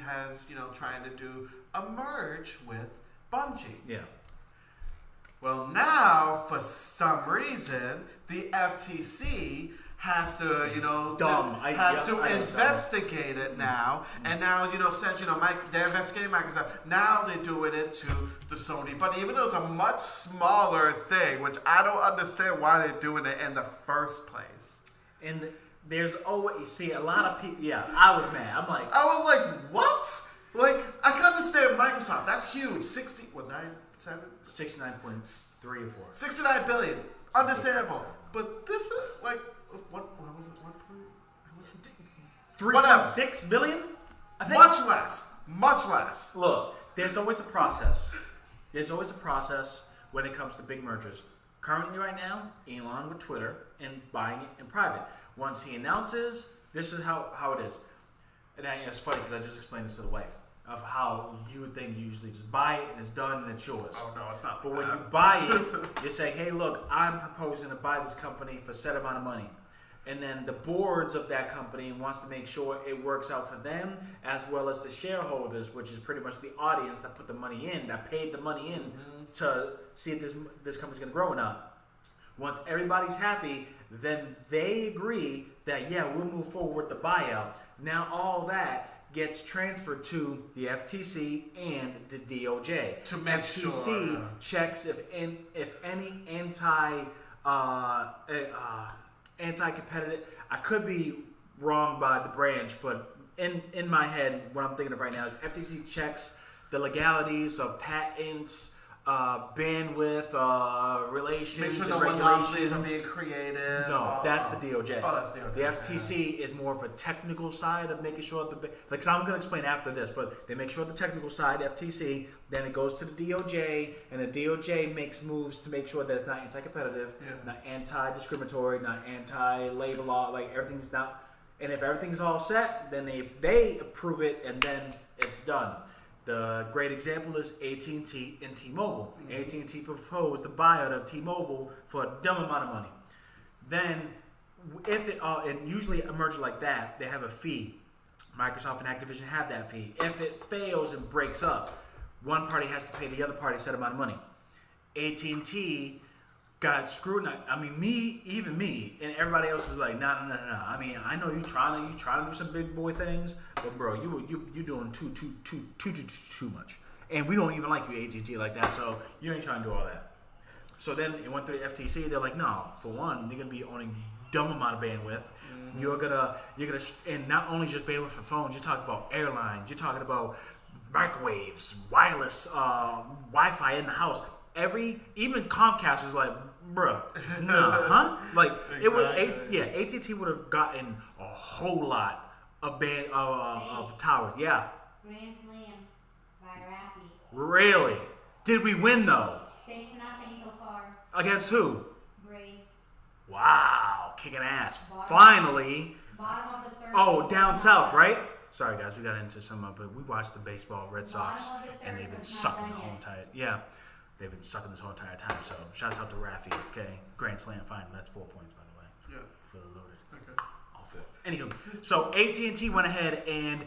has, trying to do a merge with Bungie. Yeah. Well, now, for some reason, the FTC has to, investigate it now. And now, since, they're investigating Microsoft, now they're doing it to the Sony. But even though it's a much smaller thing, which I don't understand why they're doing it in the first place. And there's always, a lot of people, I was mad. I was like, what? Like, I can understand Microsoft. That's huge. 69.3 or 4. 69 billion. Understandable. But this is like, what was it? 3.6 billion? I think. Much less. Look, there's always a process. There's always a process when it comes to big mergers. Currently, right now, Elon with Twitter and buying it in private. Once he announces, this is how it is. And it's funny because I just explained this to the wife of how you would think you usually just buy it and it's done and it's yours. Oh no, it's not. But when you buy it, you say, hey, look, I'm proposing to buy this company for a set amount of money. And then the boards of that company wants to make sure it works out for them as well as the shareholders, which is pretty much the audience that put the money in, that paid the money in to see if this company's going to grow or not. Once everybody's happy, then they agree that, we'll move forward with the buyout. Now all that gets transferred to the FTC and the DOJ. To make FTC checks if any anti-competitive. I could be wrong by the branch, but in my head, what I'm thinking of right now is FTC checks the legalities of patents, bandwidth, relations, make sure and no regulations are being created. No, that's the DOJ. Oh, that's the DOJ. The FTC is more of a technical side of making sure so I'm going to explain after this, but they make sure the technical side, FTC, then it goes to the DOJ, and the DOJ makes moves to make sure that it's not anti-competitive, not anti-discriminatory, not anti-labor law, like everything's not. And if everything's all set, then they approve it, and then it's done. The great example is AT&T and T-Mobile. AT&T proposed the buyout of T-Mobile for a dumb amount of money. Then, and usually a merger like that, they have a fee. Microsoft and Activision have that fee. If it fails and breaks up, one party has to pay the other party a set amount of money. AT&T got scrutinized. I mean, even me, and everybody else is like, no. I mean, I know you trying to do some big boy things, but bro, you doing too much. And we don't even like you, AT&T, like that. So you ain't trying to do all that. So then it went through the FTC. They're like, no. For one, they're gonna be owning dumb amount of bandwidth. You're gonna, and not only just bandwidth for phones. You're talking about airlines. You're talking about microwaves, wireless, Wi-Fi in the house. Even Comcast was like, bruh, nah, huh? Like exactly. AT&T would have gotten a whole lot of towers. Yeah. Grand Slam by Rafi. Really? Did we win though? 6-0 so far. Against who? Braves. Wow, kicking ass. Finally. Bottom of the third. Oh, down south, right? Sorry guys, we got into some but we watched the baseball Red Sox and they've been sucking the whole entire They've been sucking this whole entire time. So, shouts out to Rafi. Okay, Grand Slam, fine. That's 4 points, by the way. Yeah. Fully loaded. Okay. All 4. Anywho, so AT&T went ahead and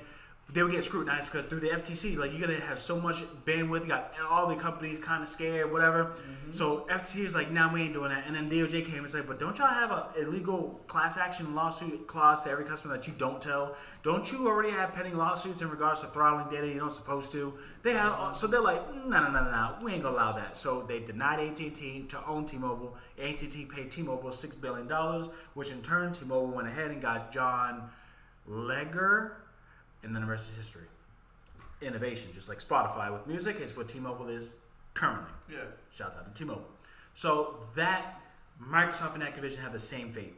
they would get scrutinized because through the FTC, like you're gonna have so much bandwidth. You got all the companies kind of scared, whatever. So FTC is like, nah, we ain't doing that. And then DOJ came and said, but don't y'all have an illegal class action lawsuit clause to every customer that you don't tell? Don't you already have pending lawsuits in regards to throttling data you're not supposed to? They have, so they're like, no, we ain't gonna allow that. So they denied AT&T to own T-Mobile. AT&T paid T-Mobile $6 billion, which in turn T-Mobile went ahead and got John Legere. And then the rest is history. Innovation, just like Spotify with music, is what T-Mobile is currently. Yeah. Shout out to T-Mobile. So that Microsoft and Activision have the same fate.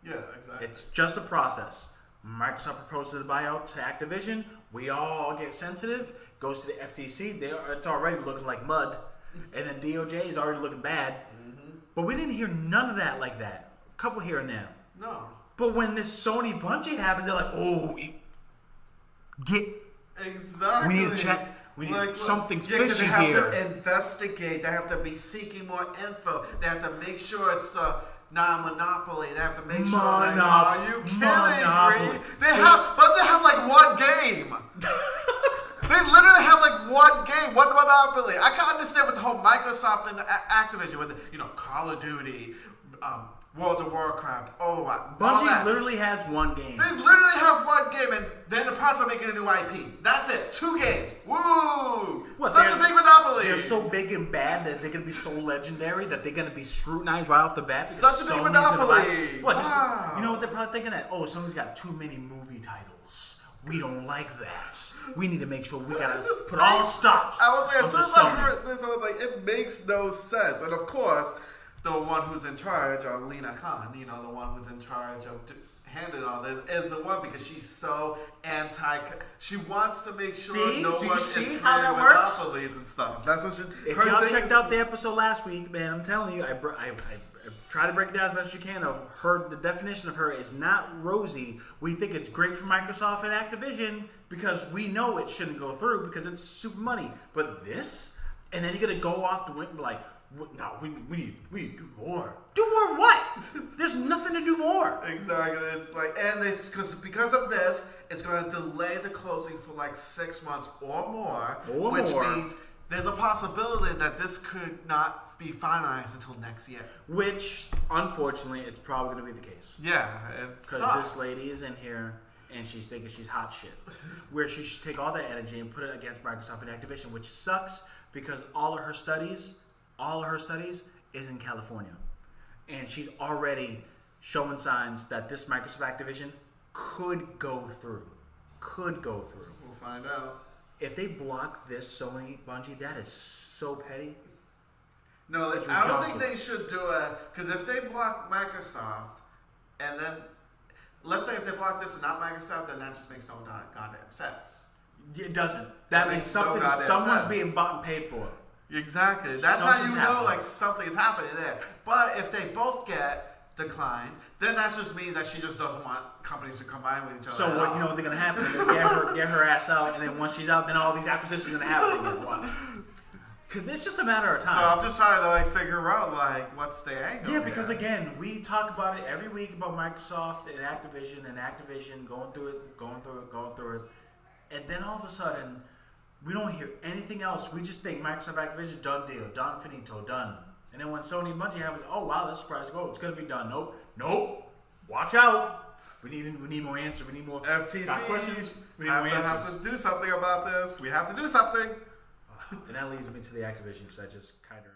Yeah, exactly. It's just a process. Microsoft proposes a buyout to Activision. We all get sensitive. Goes to the FTC. It's already looking like mud. And then DOJ is already looking bad. But we didn't hear none of that like that. A couple here and there. No. But when this Sony Bungie happens, they're like, exactly. We need to check. We need something's fishy they have here. to investigate. They have to be seeking more info. They have to make sure it's non-monopoly. They have to make sure. Are you kidding me? They have like one game. game, one monopoly. I can understand with the whole Microsoft and Activision with Call of Duty, World of Warcraft. Oh, all Bungie that. literally has one game. They literally have one game, and they're in the process of making a new IP. That's it. 2 games. Woo! Such a big monopoly. They're so big and bad that they're going to be so legendary that they're going to be scrutinized right off the bat. Such a big Sony's monopoly. What? Just, Wow. you know what they're probably thinking? That Sony's got too many movie titles. We don't like that. We need to make sure we got to put all stops. I was like, as soon as I Sony. heard this, I was like, it makes no sense. And of course, the one who's in charge, Lena Khan, the one who's in charge of handling all this, is the one because she's so she wants to make sure no one is creating monopolies and stuff. That's what she. If y'all checked out the episode last week, man, I'm telling you, I try to break it down as best you can. Of her, the definition of her is not rosy. We think it's great for Microsoft and Activision because we know it shouldn't go through because it's super money. But this, and then you're gonna go off the wind and be like, no, we need to do more. Do more what? There's nothing to do more. Exactly. It's like, and because of this, it's going to delay the closing for like 6 months or more, which means there's a possibility that this could not be finalized until next year. Which, unfortunately, it's probably going to be the case. Yeah, it because sucks. this lady is in here and she's thinking she's hot shit. Where she should take all that energy and put it against Microsoft and Activision, which sucks because all of her studies is in California. And she's already showing signs that this Microsoft Activision could go through. We'll find out. If they block this Sony Bungie, that is so petty. No, I don't think they should do it. Because if they block Microsoft, and then, let's say if they block this and not Microsoft, then that just makes no goddamn sense. It doesn't. That means someone's being bought and paid for. Exactly. That's how you know happening. like something is happening there. But if they both get declined, then that just means that she just doesn't want companies to combine with each other. So what they're gonna happen? They're gonna get her ass out, and then once she's out, then all these acquisitions are gonna happen again. Because it's just a matter of time. So I'm just trying to like figure out like what's the angle. Yeah, because again, we talk about it every week about Microsoft and Activision going through it, and then all of a sudden, we don't hear anything else. We just think Microsoft Activision, done deal, done finito, done. And then when Sony and Bungie happens, oh wow, that's a surprise. Go, it's gonna be done. Nope. Watch out. We need more answers. We need more FTC. Got questions. We need more answers. Have to do something about this. We have to do something. And that leads me to the Activision because I just kind of.